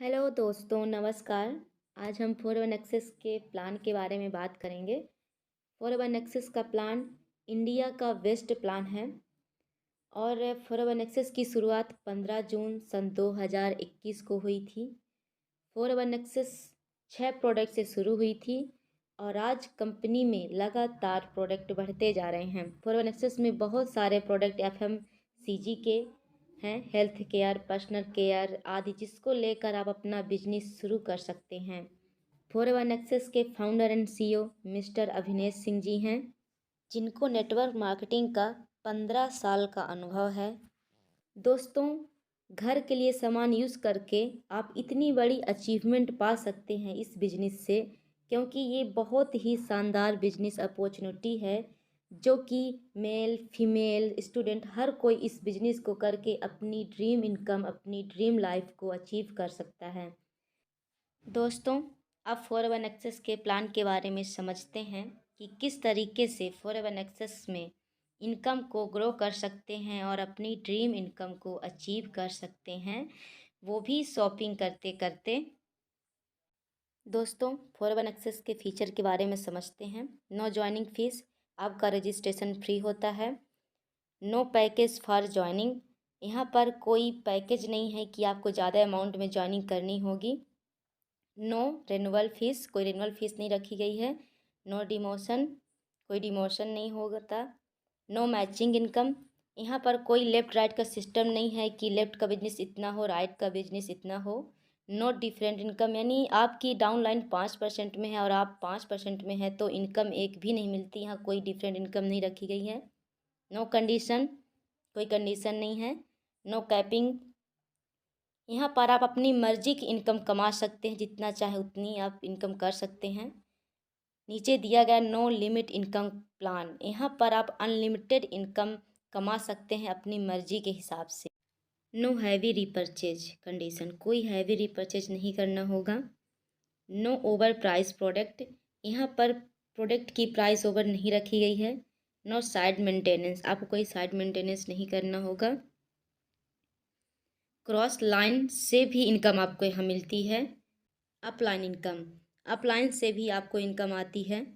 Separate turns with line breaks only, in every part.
Hello दोस्तों, नमस्कार। आज हम फोर वन एक्सेस के प्लान के बारे में बात करेंगे। फोर वन एक्सेस का प्लान इंडिया का बेस्ट प्लान है और फोर वन एक्सेस की शुरुआत 15 जून सन 2021 को हुई थी। फोर वन एक्सेस 6 प्रोडक्ट से शुरू हुई थी और आज कंपनी में लगातार प्रोडक्ट बढ़ते जा रहे हैं। फोर वन एक्सेस में बहुत सारे प्रोडक्ट FMCG के हैं, हेल्थ केयर, पर्सनल केयर आदि, जिसको लेकर आप अपना बिजनेस शुरू कर सकते हैं। फोर वन एक्सेस के founder and CEO mister Abhinesh Singh ji हैं, जिनको नेटवर्क मार्केटिंग का 15 साल का अनुभव है। दोस्तों, घर के लिए सामान यूज़ करके आप इतनी बड़ी अचीवमेंट पा सकते हैं इस बिजनेस से, क्योंकि ये बहुत ही शानदार बिजनेस अपॉर्चुनिटी है जो कि मेल फीमेल स्टूडेंट हर कोई इस बिजनेस को करके अपनी ड्रीम इनकम, अपनी ड्रीम लाइफ को अचीव कर सकता है। दोस्तों, अब फोर वन एक्सेस के प्लान के बारे में समझते हैं कि किस तरीके से फोर वन एक्सेस में इनकम को ग्रो कर सकते हैं और अपनी ड्रीम इनकम को अचीव कर सकते हैं, वो भी शॉपिंग करते करते। दोस्तों, फोर वन एक्सेस के फीचर के बारे में समझते हैं। नो ज्वाइनिंग फीस, आपका रजिस्ट्रेशन फ्री होता है। नो पैकेज फॉर ज्वाइनिंग, यहाँ पर कोई पैकेज नहीं है कि आपको ज़्यादा अमाउंट में ज्वाइनिंग करनी होगी। नो रिन्यूअल फीस, कोई रिन्यूअल फीस नहीं रखी गई है। नो डिमोशन, कोई डिमोशन नहीं होता। नो मैचिंग इनकम, यहाँ पर कोई लेफ़्ट राइट का सिस्टम नहीं है कि लेफ़्ट का बिजनेस इतना हो, राइट का बिजनेस इतना हो। नो डिफरेंट इनकम, यानी आपकी डाउनलाइन 5% में है और आप 5% में है तो इनकम एक भी नहीं मिलती, यहाँ कोई डिफरेंट इनकम नहीं रखी गई है। नो कंडीशन, कोई कंडीशन नहीं है। नो कैपिंग, यहाँ पर आप अपनी मर्जी की इनकम कमा सकते हैं, जितना चाहे उतनी आप इनकम कर सकते हैं। नीचे दिया गया नो लिमिट इनकम प्लान, यहाँ पर आप अनलिमिटेड इनकम कमा सकते हैं अपनी मर्जी के हिसाब से। नो हैवी रिपर्चेज कंडीशन, कोई हैवी रिपर्चेज नहीं करना होगा। नो ओवर प्राइस प्रोडक्ट, यहाँ पर प्रोडक्ट की प्राइस ओवर नहीं रखी गई है। नो साइड मेंटेनेंस, आपको कोई साइड मेंटेनेंस नहीं करना होगा। क्रॉस लाइन से भी इनकम आपको यहाँ मिलती है। अपलाइन इनकम, अपलाइन से भी आपको इनकम आती है।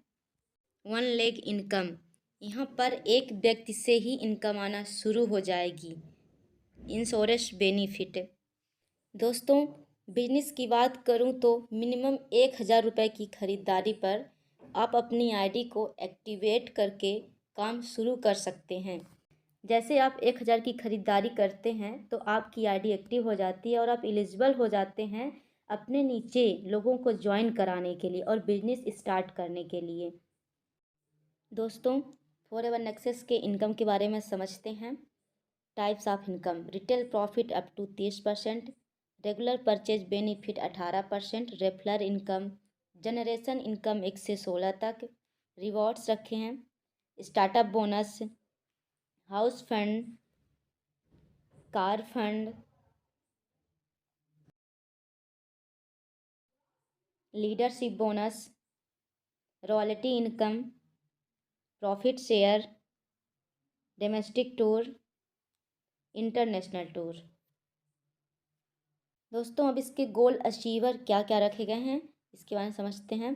वन लेग इनकम, यहाँ पर एक व्यक्ति से ही इनकम आना शुरू हो जाएगी। इंश्योरेंस बेनिफिट, दोस्तों बिजनेस की बात करूँ तो मिनिमम 1000 रुपये की खरीदारी पर आप अपनी आईडी को एक्टिवेट करके काम शुरू कर सकते हैं। जैसे आप 1000 की खरीदारी करते हैं तो आपकी आईडी एक्टिव हो जाती है और आप एलिजिबल हो जाते हैं अपने नीचे लोगों को ज्वाइन कराने के लिए और बिजनेस स्टार्ट करने के लिए। दोस्तों, फोर वन एक्सेस के इनकम के बारे में समझते हैं। Types of income, retail profit up to 30%, regular purchase benefit 18%, referral income, generation income 1 से 16 तक, रिवॉर्ड्स रखे हैं, startup bonus, house fund, car fund, leadership bonus, royalty income, profit share, domestic tour, international tour. दोस्तों, अब इसके गोल achiever क्या क्या रखे गए हैं इसके बारे में समझते हैं।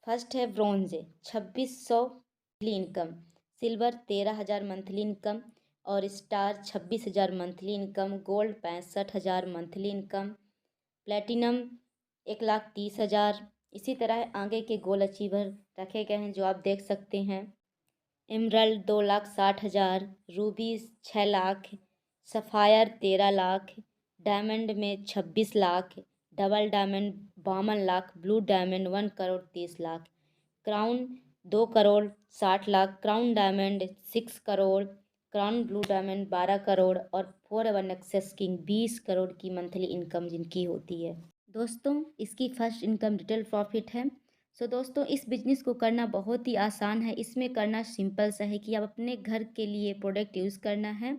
फर्स्ट है bronze 2600 monthly income, silver 13,000 monthly income और star 26,000 monthly income, gold 65,000 monthly income, platinum 1,30,000। इसी तरह आगे के गोल अचीवर रखे गए हैं जो आप देख सकते हैं। Emerald 2,60,000, ruby 6 lakh, sapphire 13 lakh, diamond में 26 lakh, double diamond 52 lakh, blue diamond 1,30,00,000, crown 2,60,00,000, crown diamond 6 crore, crown blue diamond 12 crore और four one access king 20 crore की मंथली इनकम जिनकी होती है। दोस्तों, इसकी फर्स्ट इनकम रिटेल प्रॉफिट है। दोस्तों, इस बिज़नेस को करना बहुत ही आसान है। इसमें करना सिंपल सा है कि आप अपने घर के लिए प्रोडक्ट यूज़ करना है।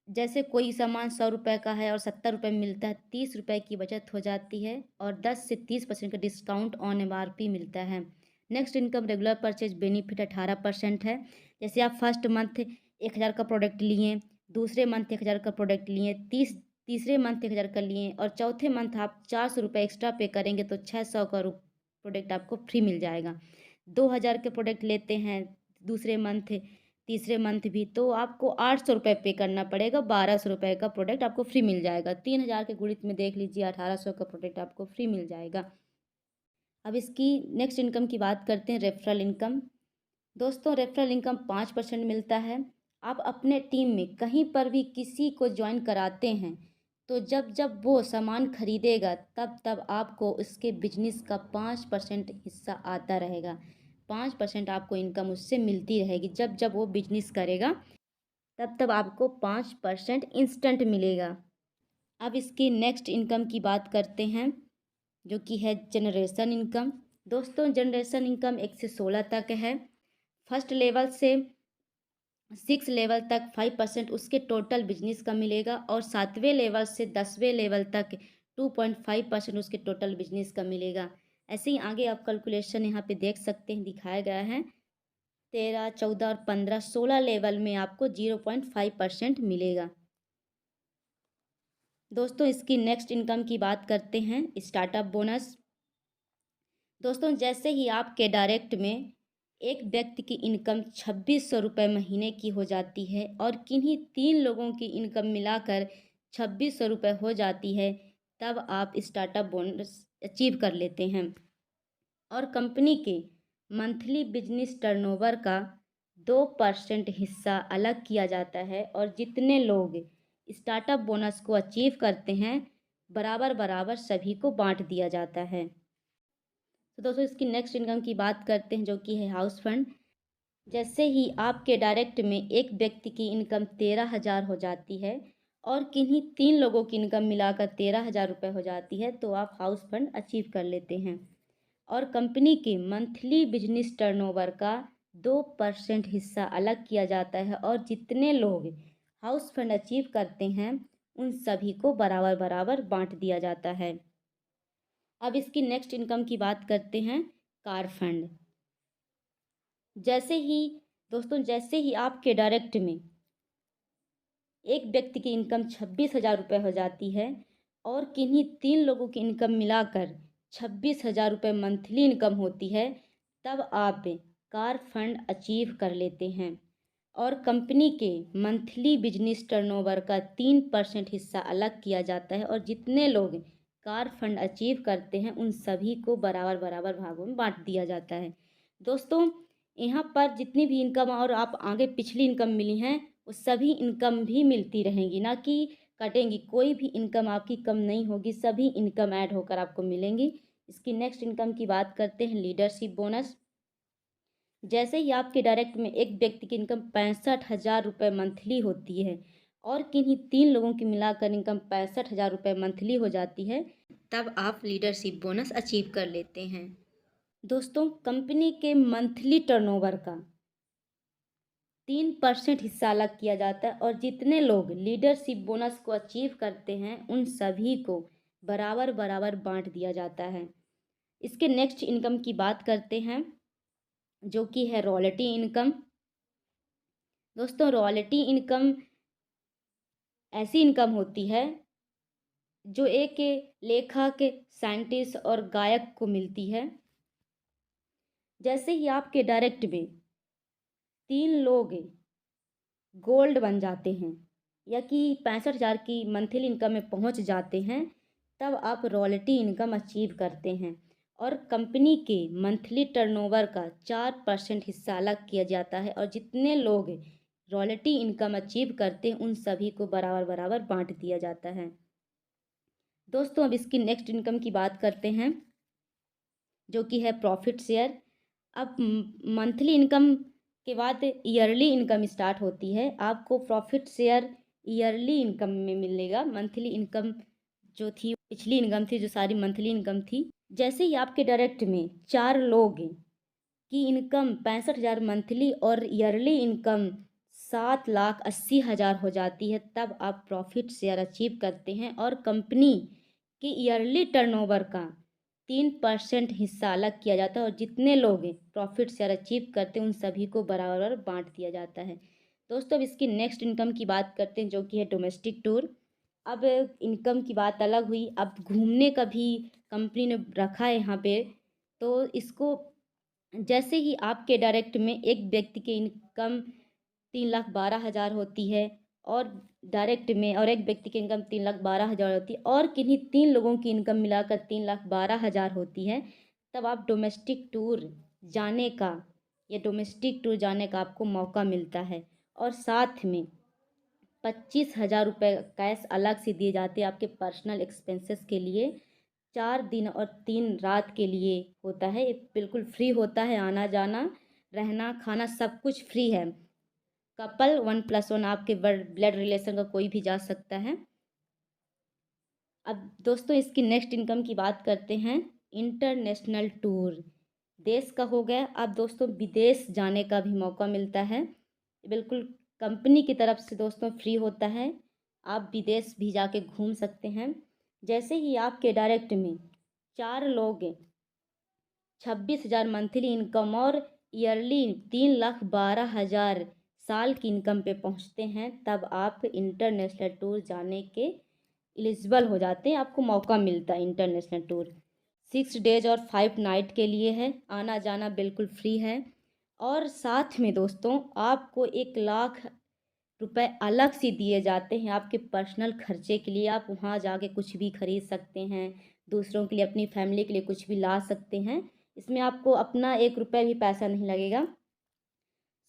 जैसे कोई सामान 100 रुपये का है और 70 रुपये में मिलता है, 30 रुपये की बचत हो जाती है और 10 से 30% का डिस्काउंट ऑन MRP मिलता है। Next income regular purchase benefit 18% है। जैसे आप फर्स्ट मंथ 1000 का प्रोडक्ट लिए, दूसरे मंथ 1000 का प्रोडक्ट लिए, तीसरे मंथ 1000 कर लिए और चौथे मंथ आप 400 रुपये एक्स्ट्रा पे करेंगे तो 600 का प्रोडक्ट आपको फ्री मिल जाएगा। 2000 के प्रोडक्ट लेते हैं दूसरे मंथ तीसरे मंथ भी तो आपको 800 रुपये पे करना पड़ेगा, 1200 रुपये का प्रोडक्ट आपको फ्री मिल जाएगा। 3000 के गुणित में देख लीजिए 1800 का प्रोडक्ट आपको फ्री मिल जाएगा। अब इसकी नेक्स्ट इनकम की बात करते हैं, रेफरल इनकम। दोस्तों रेफरल इनकम 5% मिलता है। आप अपने टीम में कहीं पर भी किसी को ज्वाइन कराते हैं तो जब जब वो सामान खरीदेगा तब तब आपको उसके बिजनेस का 5% हिस्सा आता रहेगा। 5% आपको इनकम उससे मिलती रहेगी। जब जब वो बिजनेस करेगा तब तब आपको 5% इंस्टेंट मिलेगा। अब इसकी नेक्स्ट इनकम की बात करते हैं जो कि है जनरेशन इनकम। दोस्तों जनरेशन इनकम 1 से 16 तक है। फर्स्ट लेवल से 6 लेवल तक 5% उसके टोटल बिजनेस का मिलेगा और 7वें लेवल से 10वें लेवल तक 2.5% उसके टोटल बिजनेस का मिलेगा। ऐसे ही आगे आप कैलकुलेशन यहाँ पे देख सकते हैं, दिखाया गया है। 13, 14 और 15, 16 लेवल में आपको 0.5% मिलेगा। दोस्तों इसकी नेक्स्ट इनकम की बात करते हैं, स्टार्टअप बोनस। दोस्तों जैसे ही आपके डायरेक्ट में एक व्यक्ति की इनकम 2600 रुपये महीने की हो जाती है और किन्हीं 3 लोगों की इनकम मिलाकर 2600 रुपये हो जाती है तब आप स्टार्टअप बोनस अचीव कर लेते हैं। और कंपनी के मंथली बिजनेस टर्नओवर का 2% हिस्सा अलग किया जाता है और जितने लोग स्टार्टअप बोनस को अचीव करते हैं बराबर बराबर सभी को बांट दिया जाता है। तो दोस्तों इसकी नेक्स्ट इनकम की बात करते हैं जो कि है हाउस फंड। जैसे ही आपके डायरेक्ट में एक व्यक्ति की इनकम 13,000 हो जाती है और किन्हीं 3 लोगों की इनकम मिलाकर 13,000 रुपये हो जाती है तो आप हाउस फंड अचीव कर लेते हैं। और कंपनी के मंथली बिजनेस टर्नओवर का 2% हिस्सा अलग किया जाता है और जितने लोग हाउस फंड अचीव करते हैं उन सभी को बराबर बराबर बांट दिया जाता है। अब इसकी नेक्स्ट इनकम की बात करते हैं, कार फंड। जैसे ही आपके डायरेक्ट में एक व्यक्ति की इनकम 26,000 रुपये हो जाती है और किन्हीं 3 लोगों की इनकम मिलाकर 26,000 रुपये मंथली इनकम होती है तब आप कार फंड अचीव कर लेते हैं। और कंपनी के मंथली बिजनेस टर्नओवर का 3% हिस्सा अलग किया जाता है और जितने लोग कार फंड अचीव करते हैं उन सभी को बराबर बराबर भागों में बांट दिया जाता है। दोस्तों यहाँ पर जितनी भी इनकम और आप आगे पिछली इनकम मिली हैं वो सभी इनकम भी मिलती रहेंगी, ना कि कटेंगी। कोई भी इनकम आपकी कम नहीं होगी, सभी इनकम ऐड होकर आपको मिलेंगी। इसकी नेक्स्ट इनकम की बात करते हैं, लीडरशिप बोनस। जैसे ही आपके डायरेक्ट में एक व्यक्ति की इनकम 65,000 रुपये मंथली होती है और किन्हीं 3 लोगों की मिलाकर इनकम 65,000 रुपये मंथली हो जाती है तब आप लीडरशिप बोनस अचीव कर लेते हैं। दोस्तों कंपनी के मंथली टर्नओवर का 3% हिस्सा अलग किया जाता है और जितने लोग लीडरशिप बोनस को अचीव करते हैं उन सभी को बराबर बराबर बांट दिया जाता है। इसके नेक्स्ट इनकम की बात करते हैं जो कि है रॉयल्टी इनकम। दोस्तों रॉयल्टी इनकम ऐसी इनकम होती है जो एक लेखक, साइंटिस्ट और गायक को मिलती है। जैसे ही आपके डायरेक्ट में 3 लोग गोल्ड बन जाते हैं या कि 65,000 की मंथली इनकम में पहुंच जाते हैं तब आप रॉयल्टी इनकम अचीव करते हैं और कंपनी के मंथली टर्नओवर का 4% हिस्सा अलग किया जाता है और जितने लोग रॉयल्टी इनकम अचीव करते हैं उन सभी को बराबर बराबर बांट दिया जाता है। दोस्तों अब इसकी नेक्स्ट इनकम की बात करते हैं जो कि है प्रॉफिट शेयर। अब मंथली इनकम के बाद ईयरली इनकम स्टार्ट होती है। आपको प्रॉफिट शेयर ईयरली इनकम में मिलेगा। मंथली इनकम जो थी पिछली इनकम थी जो सारी मंथली इनकम थी। जैसे ही आपके डायरेक्ट में 4 लोग की इनकम 65,000 मंथली और ईयरली इनकम 7,80,000 हो जाती है तब आप प्रॉफिट शेयर अचीव करते हैं और कंपनी के ईयरली टर्नओवर का 3% हिस्सा अलग किया जाता है और जितने लोग प्रॉफिट शेयर अचीव करते हैं उन सभी को बराबर बांट दिया जाता है। दोस्तों अब इसकी नेक्स्ट इनकम की बात करते हैं जो कि है डोमेस्टिक टूर। अब इनकम की बात अलग हुई, अब घूमने का भी कंपनी ने रखा है यहाँ पे। तो इसको जैसे ही आपके डायरेक्ट में एक व्यक्ति की इनकम 3,12,000 होती है और डायरेक्ट में और एक व्यक्ति की इनकम 3,12,000 होती है और किन्हीं 3 लोगों की इनकम मिलाकर 3,12,000 होती है, तब आप डोमेस्टिक टूर जाने का या डोमेस्टिक टूर जाने का आपको मौका मिलता है। और साथ में 25,000 रुपये कैश अलग से दिए जाते हैं आपके पर्सनल एक्सपेंसेस के लिए। 4 दिन और 3 रात के लिए होता है, ये बिल्कुल फ्री होता है, आना जाना रहना खाना सब कुछ फ्री है। कपल 1+1 आपके ब्लड रिलेशन का कोई भी जा सकता है। अब दोस्तों इसकी नेक्स्ट इनकम की बात करते हैं। इंटरनेशनल टूर देश का हो गया। अब दोस्तों विदेश जाने का भी मौका मिलता है, बिल्कुल कंपनी की तरफ से दोस्तों फ्री होता है, आप विदेश भी जाके घूम सकते हैं। जैसे ही आपके डायरेक्ट में 4 लोग 26,000 मंथली इनकम और ईयरली 3,12,000 साल की इनकम पे पहुंचते हैं, तब आप इंटरनेशनल टूर जाने के एलिजिबल हो जाते हैं, आपको मौका मिलता है। इंटरनेशनल टूर 6 डेज और 5 नाइट के लिए है, आना जाना बिल्कुल फ्री है। और साथ में दोस्तों आपको 1,00,000 रुपए अलग से दिए जाते हैं आपके पर्सनल खर्चे के लिए। आप वहाँ जाके कुछ भी खरीद सकते हैं, दूसरों के लिए अपनी फैमिली के लिए कुछ भी ला सकते हैं, इसमें आपको अपना 1 रुपये भी पैसा नहीं लगेगा।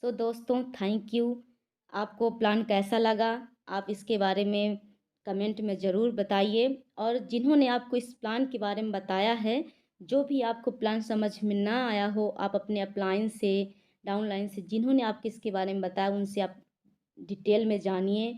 सो दोस्तों थैंक यू। आपको प्लान कैसा लगा आप इसके बारे में कमेंट में ज़रूर बताइए। और जिन्होंने आपको इस प्लान के बारे में बताया है, जो भी आपको प्लान समझ में ना आया हो, आप अपने अपलाइन से डाउनलाइन से जिन्होंने आपको इसके बारे में बताया उनसे आप डिटेल में जानिए।